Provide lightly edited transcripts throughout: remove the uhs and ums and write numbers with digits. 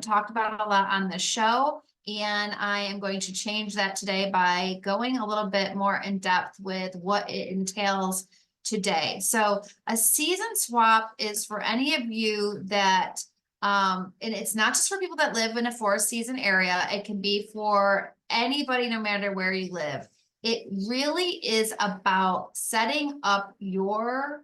talked about a lot on the show, and I am going to change that today by going a little bit more in depth with what it entails today. So a season swap is for any of you that, and it's not just for people that live in a 4 season area. It can be for anybody, no matter where you live. It really is about setting up your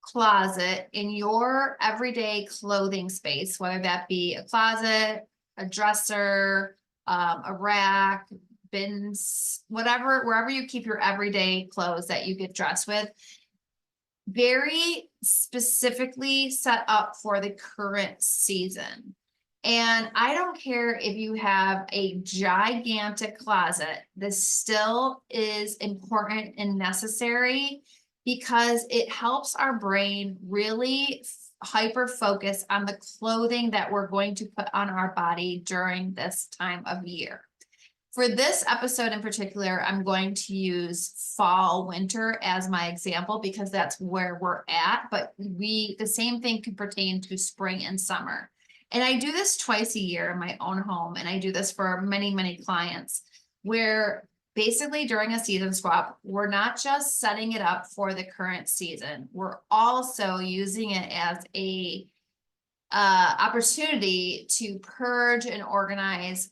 closet in your everyday clothing space, whether that be a closet, a dresser, a rack, bins, whatever, wherever you keep your everyday clothes that you get dressed with, very specifically set up for the current season. And I don't care if you have a gigantic closet, this still is important and necessary because it helps our brain really hyper focus on the clothing that we're going to put on our body during this time of year. For this episode in particular, I'm going to use fall, winter as my example because that's where we're at, but the same thing can pertain to spring and summer. And I do this twice a year in my own home, and I do this for many, many clients where basically during a season swap, we're not just setting it up for the current season, we're also using it as a opportunity to purge and organize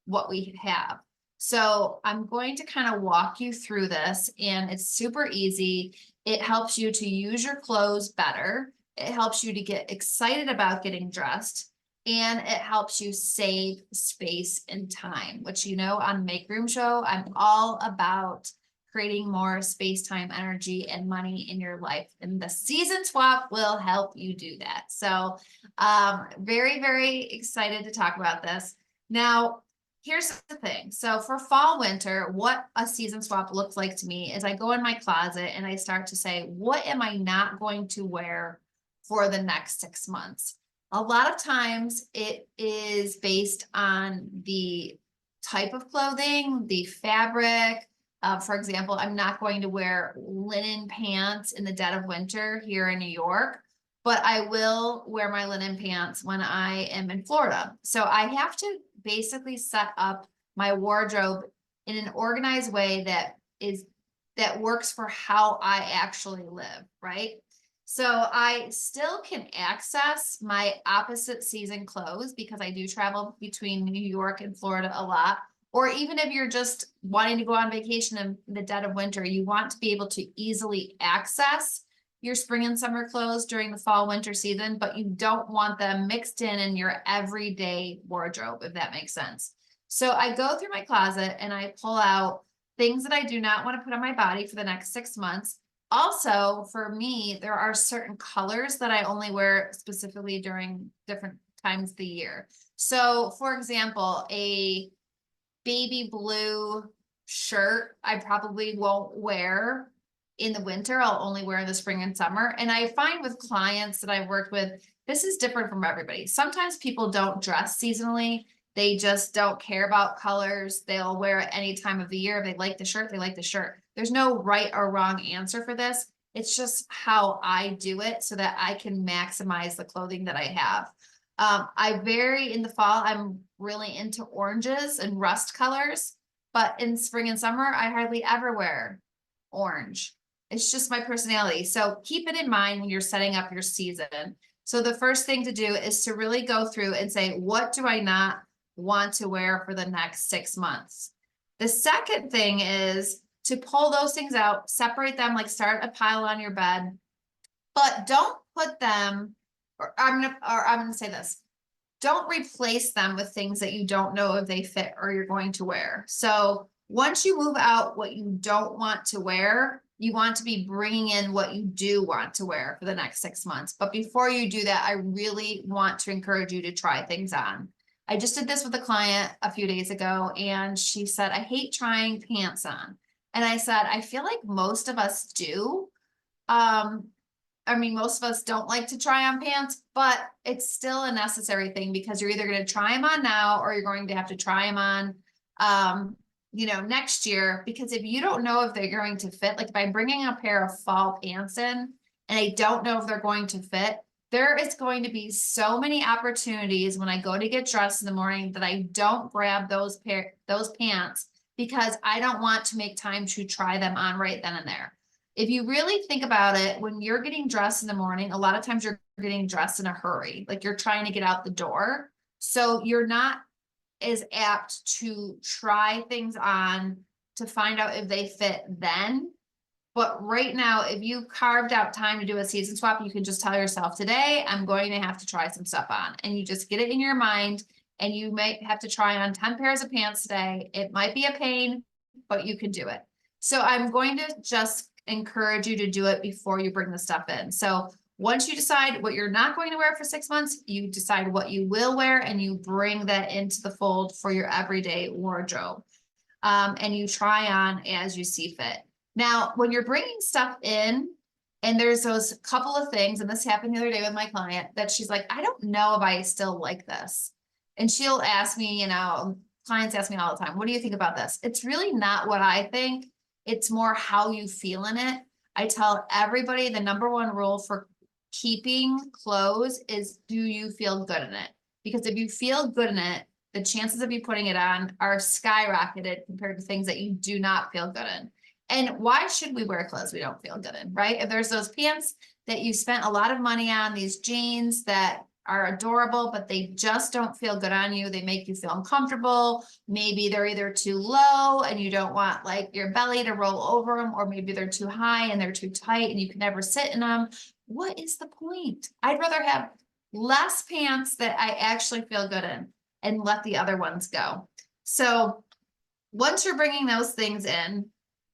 what we have. So I'm going to kind of walk you through this, and it's super easy. It helps you to use your clothes better. It helps you to get excited about getting dressed, and it helps you save space and time, which, you know, on Make Room Show, I'm all about creating more space, time, energy, and money in your life. And the season swap will help you do that. So very, very excited to talk about this. Now, here's the thing. So for fall, winter, what a season swap looks like to me is I go in my closet and I start to say, what am I not going to wear for the next 6 months? A lot of times it is based on the type of clothing, the fabric. For example, I'm not going to wear linen pants in the dead of winter here in New York, but I will wear my linen pants when I am in Florida. So I have to basically set up my wardrobe in an organized way that works for how I actually live, right? So I still can access my opposite season clothes because I do travel between New York and Florida a lot. Or even if you're just wanting to go on vacation in the dead of winter, you want to be able to easily access your spring and summer clothes during the fall winter season, but you don't want them mixed in your everyday wardrobe, if that makes sense. So I go through my closet and I pull out things that I do not want to put on my body for the next 6 months. Also, for me, there are certain colors that I only wear specifically during different times of the year. So for example, a baby blue shirt I probably won't wear in the winter. I'll only wear in the spring and summer. And I find with clients that I've worked with, this is different from everybody. Sometimes people don't dress seasonally. They just don't care about colors. They'll wear it any time of the year. If they like the shirt, they like the shirt. There's no right or wrong answer for this. It's just how I do it so that I can maximize the clothing that I have. In the fall, I'm really into oranges and rust colors, but in spring and summer, I hardly ever wear orange. It's just my personality. So keep it in mind when you're setting up your season. So the first thing to do is to really go through and say, what do I not want to wear for the next 6 months? The second thing is to pull those things out, separate them, like start a pile on your bed, but don't put them, or I'm gonna say this. Don't replace them with things that you don't know if they fit or you're going to wear. So once you move out what you don't want to wear, you want to be bringing in what you do want to wear for the next 6 months. But before you do that, I really want to encourage you to try things on. I just did this with a client a few days ago, and she said, I hate trying pants on. And I said, I feel like most of us do. Most of us don't like to try on pants, but it's still a necessary thing because you're either going to try them on now or you're going to have to try them on, next year. Because if you don't know if they're going to fit, like if I'm bringing a pair of fall pants in and I don't know if they're going to fit, there is going to be so many opportunities when I go to get dressed in the morning that I don't grab those pants because I don't want to make time to try them on right then and there. If you really think about it, when you're getting dressed in the morning, a lot of times you're getting dressed in a hurry, like you're trying to get out the door. So you're not as apt to try things on to find out if they fit then. But right now, if you carved out time to do a season swap, you can just tell yourself, today I'm going to have to try some stuff on. And you just get it in your mind, and you might have to try on 10 pairs of pants today. It might be a pain, but you can do it. So I'm going to just encourage you to do it before you bring the stuff in. So once you decide what you're not going to wear for 6 months, you decide what you will wear, and you bring that into the fold for your everyday wardrobe. And you try on as you see fit. Now, when you're bringing stuff in, and there's those couple of things, and this happened the other day with my client, that she's like, I don't know if I still like this. And she'll ask me, clients ask me all the time, what do you think about this? It's really not what I think. It's more how you feel in it. I tell everybody the number one rule for keeping clothes is, do you feel good in it? Because if you feel good in it, the chances of you putting it on are skyrocketed compared to things that you do not feel good in. And why should we wear clothes we don't feel good in, right? If there's those pants that you spent a lot of money on, these jeans that are adorable, but they just don't feel good on you. They make you feel uncomfortable. Maybe they're either too low and you don't want like your belly to roll over them, or maybe they're too high and they're too tight and you can never sit in them. What is the point? I'd rather have less pants that I actually feel good in and let the other ones go. So once you're bringing those things in,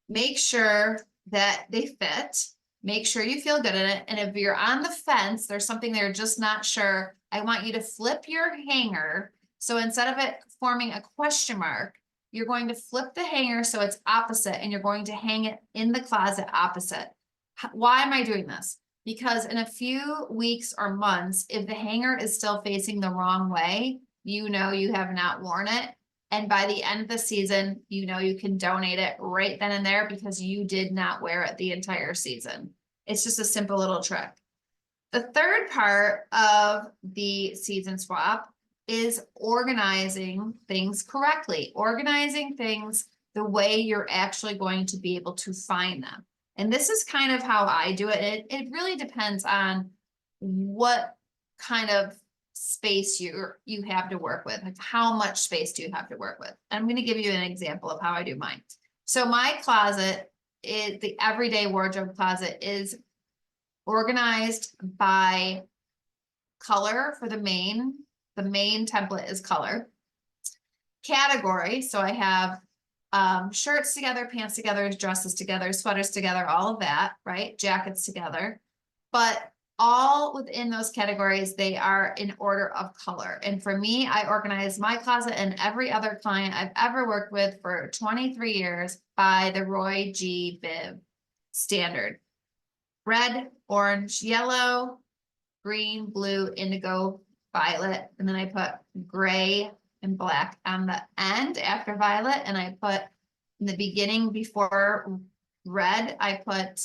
make sure that they fit, make sure you feel good in it. And if you're on the fence, there's something they're just not sure, I want you to flip your hanger. So instead of it forming a question mark, you're going to flip the hanger so it's opposite, and you're going to hang it in the closet opposite. Why am I doing this? Because in a few weeks or months, if the hanger is still facing the wrong way, you know you have not worn it. And by the end of the season, you know you can donate it right then and there because you did not wear it the entire season. It's just a simple little trick. The third part of the season swap is organizing things correctly, organizing things the way you're actually going to be able to find them. And this is kind of how I do it. It really depends on what kind of space you have to work with. Like, how much space do you have to work with? I'm going to give you an example of how I do mine. So my closet is the everyday wardrobe closet is organized by color for the main template is color. Category. So I have shirts together, pants together, dresses together, sweaters together, all of that, right? Jackets together. But all within those categories, they are in order of color. And for me, I organize my closet and every other client I've ever worked with for 23 years by the Roy G. Biv standard. Red, orange, yellow, green, blue, indigo, violet. And then I put gray and black on the end after violet. And I put in the beginning before red, I put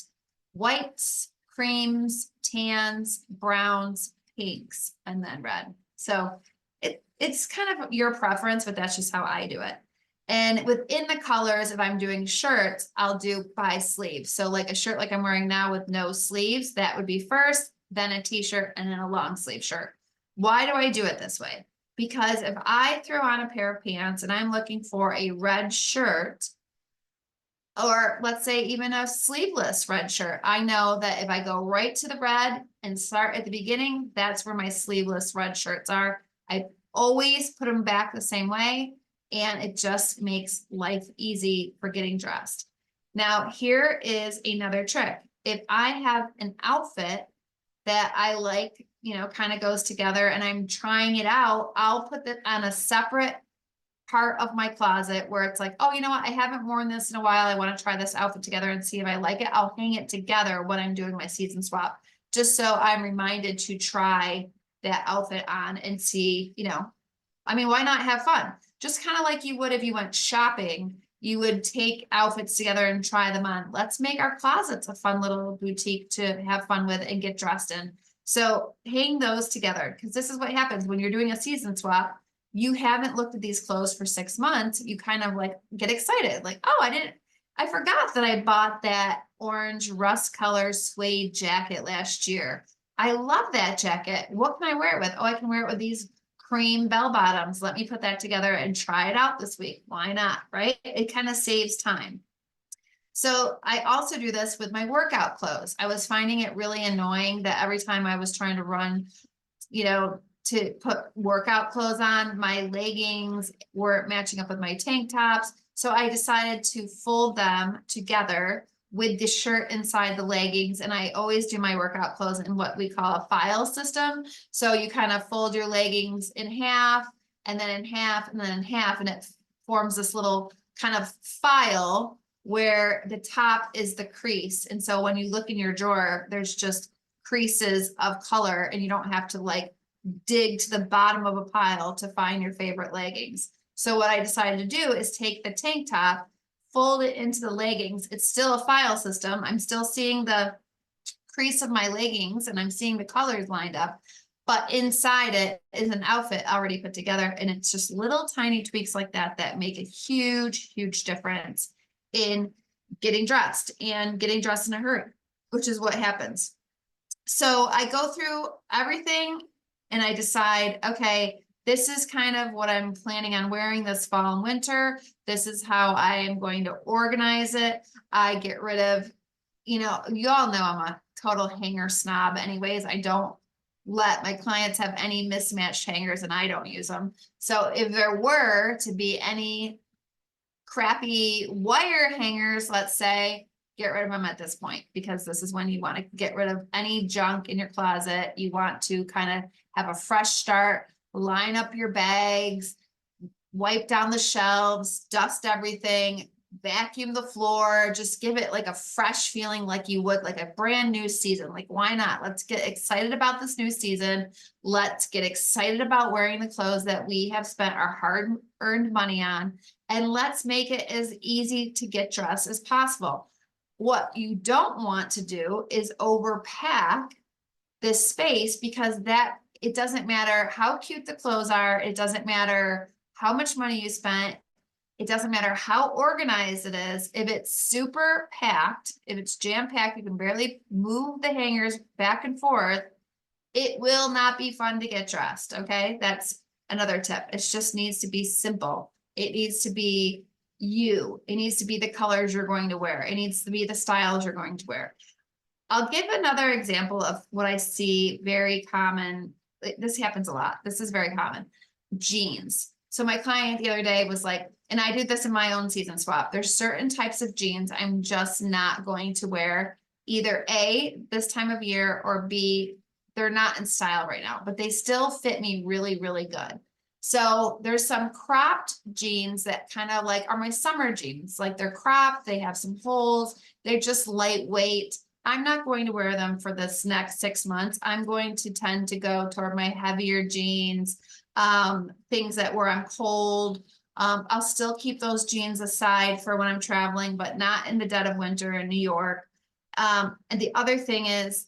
whites, creams, tans, browns, pinks, and then red. So it's kind of your preference, but that's just how I do it. And within the colors, if I'm doing shirts, I'll do by sleeve. So like a shirt like I'm wearing now with no sleeves, that would be first, then a t-shirt, and then a long sleeve shirt. Why do I do it this way? Because if I throw on a pair of pants and I'm looking for a red shirt, or let's say even a sleeveless red shirt, I know that if I go right to the red and start at the beginning, that's where my sleeveless red shirts are. I always put them back the same way, and it just makes life easy for getting dressed. Now, here is another trick. If I have an outfit that I like, kind of goes together and I'm trying it out, I'll put that on a separate part of my closet where it's like, oh, you know what? I haven't worn this in a while. I want to try this outfit together and see if I like it. I'll hang it together when I'm doing my season swap, just so I'm reminded to try that outfit on and see, why not have fun? Just kind of like you would if you went shopping, you would take outfits together and try them on. Let's make our closets a fun little boutique to have fun with and get dressed in. So hang those together, because this is what happens when you're doing a season swap. You haven't looked at these clothes for 6 months. You kind of like get excited, like, oh, I forgot that I bought that orange rust color suede jacket last year. I love that jacket. What can I wear it with? Oh, I can wear it with these cream bell bottoms. Let me put that together and try it out this week. Why not? Right? It kind of saves time. So I also do this with my workout clothes. I was finding it really annoying that every time I was trying to run, to put workout clothes on, my leggings weren't matching up with my tank tops. So I decided to fold them together with the shirt inside the leggings. And I always do my workout clothes in what we call a file system. So you kind of fold your leggings in half, and then in half, and then in half, and it forms this little kind of file where the top is the crease. And so when you look in your drawer, there's just creases of color, and you don't have to like dig to the bottom of a pile to find your favorite leggings. So what I decided to do is take the tank top, fold it into the leggings. It's still a file system. I'm still seeing the crease of my leggings, and I'm seeing the colors lined up, but inside it is an outfit already put together. And it's just little tiny tweaks like that that make a huge, huge difference in getting dressed and getting dressed in a hurry, which is what happens. So I go through everything and I decide, okay, this is kind of what I'm planning on wearing this fall and winter. This is how I am going to organize it. I get rid of, you all know I'm a total hanger snob anyways. I don't let my clients have any mismatched hangers, and I don't use them. So if there were to be any crappy wire hangers, let's say, get rid of them at this point, because this is when you want to get rid of any junk in your closet. You want to kind of have a fresh start, line up your bags, wipe down the shelves, dust everything, vacuum the floor, just give it like a fresh feeling, like you would like a brand new season. Like, why not? Let's get excited about this new season. Let's get excited about wearing the clothes that we have spent our hard-earned money on, and let's make it as easy to get dressed as possible. What you don't want to do is overpack this space, because that it doesn't matter how cute the clothes are. It doesn't matter how much money you spent. It doesn't matter how organized it is. If it's super packed, if it's jam-packed, you can barely move the hangers back and forth, it will not be fun to get dressed. Okay. That's another tip. It just needs to be simple. It needs to be you. It needs to be the colors you're going to wear. It needs to be the styles you're going to wear. I'll give another example of what I see very common. This happens a lot. This is very common. Jeans. So my client the other day was like, and I do this in my own season swap. There's certain types of jeans I'm just not going to wear, either A, this time of year, or B, they're not in style right now, but they still fit me really, really good. So there's some cropped jeans that kind of like are my summer jeans. Like, they're cropped, they have some holes, they're just lightweight. I'm not going to wear them for this next 6 months. I'm going to tend to go toward my heavier jeans, things that where I'm cold. I'll still keep those jeans aside for when I'm traveling, but not in the dead of winter in New York. And the other thing is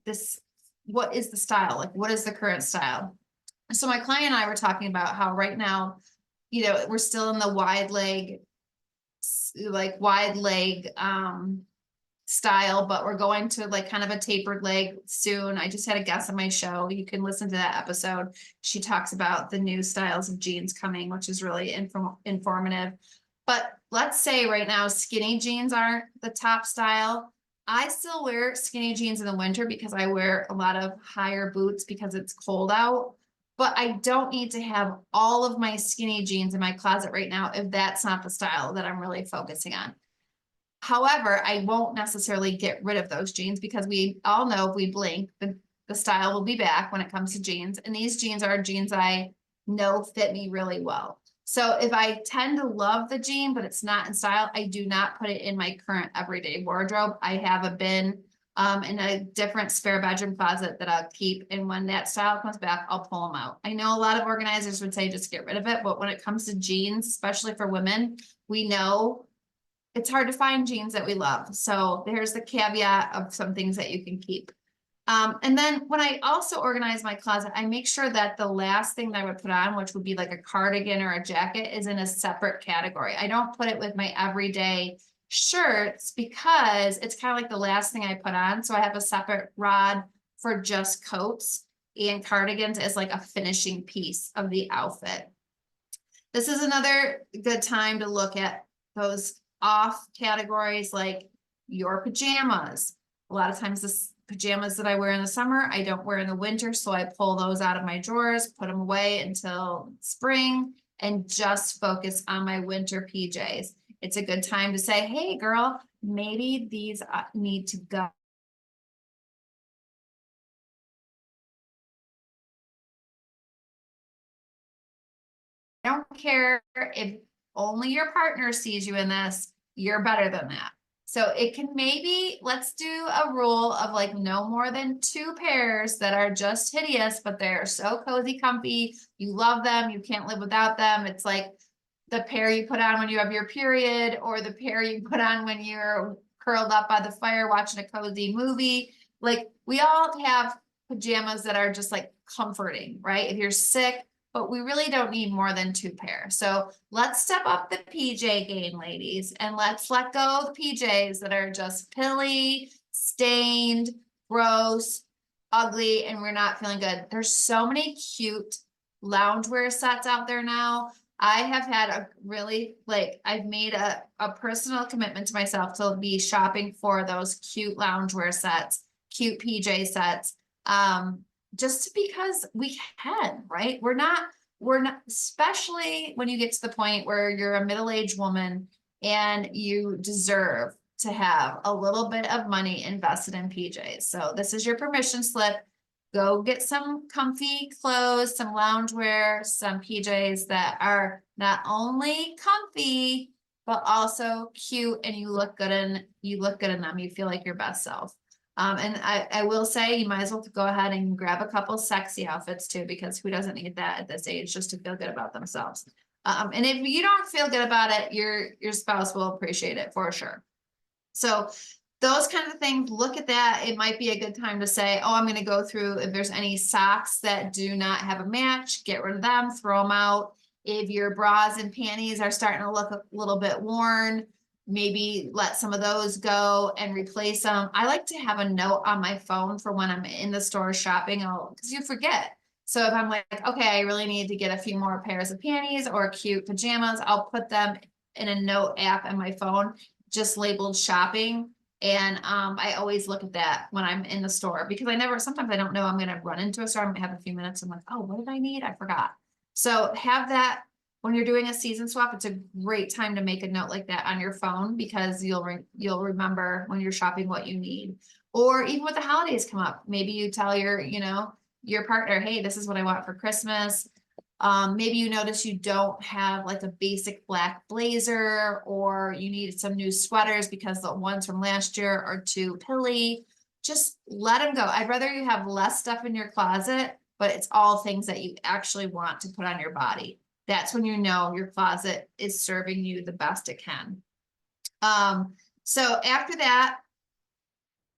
this, what is the style? Like, what is the current style? So my client and I were talking about how right now, we're still in the wide leg style, but we're going to like kind of a tapered leg soon. I just had a guest on my show. You can listen to that episode. She talks about the new styles of jeans coming, which is really informative. But let's say right now, skinny jeans aren't the top style. I still wear skinny jeans in the winter because I wear a lot of higher boots because it's cold out. But I don't need to have all of my skinny jeans in my closet right now if that's not the style that I'm really focusing on. However, I won't necessarily get rid of those jeans, because we all know if we blink, the style will be back when it comes to jeans. And these jeans are jeans I know fit me really well. So if I tend to love the jean, but it's not in style, I do not put it in my current everyday wardrobe. I have a bin in a different spare bedroom closet that I'll keep. And when that style comes back, I'll pull them out. I know a lot of organizers would say just get rid of it, but when it comes to jeans, especially for women, we know it's hard to find jeans that we love. So there's the caveat of some things that you can keep. And then when I also organize my closet, I make sure that the last thing that I would put on, which would be like a cardigan or a jacket, is in a separate category. I don't put it with my everyday shirts because it's kind of like the last thing I put on. So I have a separate rod for just coats and cardigans as like a finishing piece of the outfit. This is another good time to look at those off categories like your pajamas. A lot of times the pajamas that I wear in the summer, I don't wear in the winter. So I pull those out of my drawers, put them away until spring, and just focus on my winter PJs. It's a good time to say, hey girl, maybe these need to go. I don't care if only your partner sees you in this, you're better than that. So it can maybe, let's do a rule of like no more than 2 pairs that are just hideous, but they're so cozy, comfy. You love them. You can't live without them. It's like the pair you put on when you have your period, or the pair you put on when you're curled up by the fire watching a cozy movie. Like we all have pajamas that are just like comforting, right? If you're sick, but we really don't need more than 2 pairs. So let's step up the PJ game, ladies, and let's let go of the PJs that are just pilly, stained, gross, ugly, and we're not feeling good. There's so many cute loungewear sets out there now. I have had a really, like, I've made a personal commitment to myself to be shopping for those cute loungewear sets, cute PJ sets. Just because we can, right? We're not, especially when you get to the point where you're a middle-aged woman and you deserve to have a little bit of money invested in PJs. So this is your permission slip. Go get some comfy clothes, some loungewear, some PJs that are not only comfy, but also cute, and you look good in them. You feel like your best self. And I will say you might as well go ahead and grab a couple sexy outfits too, because who doesn't need that at this age just to feel good about themselves. And if you don't feel good about it, your spouse will appreciate it for sure. So those kind of things, look at that. It might be a good time to say, oh, I'm going to go through if there's any socks that do not have a match, get rid of them, throw them out. If your bras and panties are starting to look a little bit worn, maybe let some of those go and replace them. I like to have a note on my phone for when I'm in the store shopping, because you forget. So if I'm like, okay, I really need to get a few more pairs of panties or cute pajamas, I'll put them in a note app on my phone, just labeled shopping. And I always look at that when I'm in the store, because sometimes I don't know, I'm going to run into a store. I'm going to have a few minutes. I'm like, oh, what did I need? I forgot. So have that when you're doing a season swap. It's a great time to make a note like that on your phone, because you'll remember when you're shopping what you need. Or even with the holidays come up, maybe you tell your partner, hey, this is what I want for Christmas. Maybe you notice you don't have like a basic black blazer, or you need some new sweaters because the ones from last year are too pilly. Just let them go. I'd rather you have less stuff in your closet, but it's all things that you actually want to put on your body. That's when you know your closet is serving you the best it can. So after that,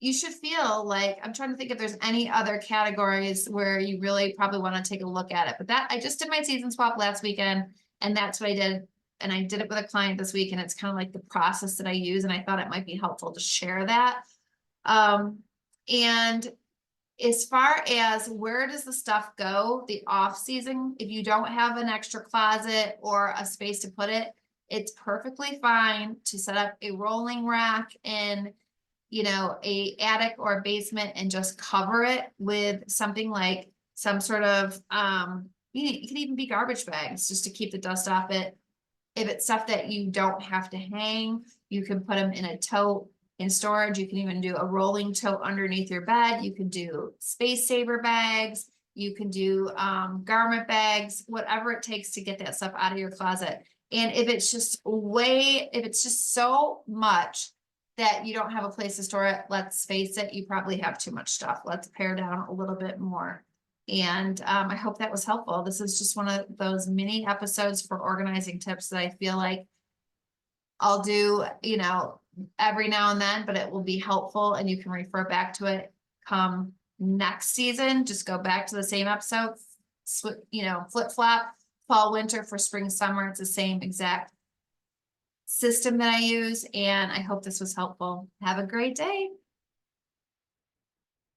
you should feel like, I'm trying to think if there's any other categories where you really probably want to take a look at it. But I just did my season swap last weekend, and that's what I did. And I did it with a client this week, and it's kind of like the process that I use. And I thought it might be helpful to share that. And as far as where does the stuff go, the off season, if you don't have an extra closet or a space to put it, it's perfectly fine to set up a rolling rack in a attic or a basement and just cover it with something like some sort of, it could even be garbage bags just to keep the dust off it. If it's stuff that you don't have to hang, you can put them in a tote in storage. You can even do a rolling tote underneath your bed. You can do space saver bags. You can do garment bags, whatever it takes to get that stuff out of your closet. And if it's just so much that you don't have a place to store it, let's face it, you probably have too much stuff. Let's pare down a little bit more. And I hope that was helpful. This is just one of those mini episodes for organizing tips that I feel like I'll do, every now and then, but it will be helpful, and you can refer back to it come next season, just go back to the same episode, flip flop, fall, winter for spring, summer. It's the same exact system that I use, and I hope this was helpful. Have a great day.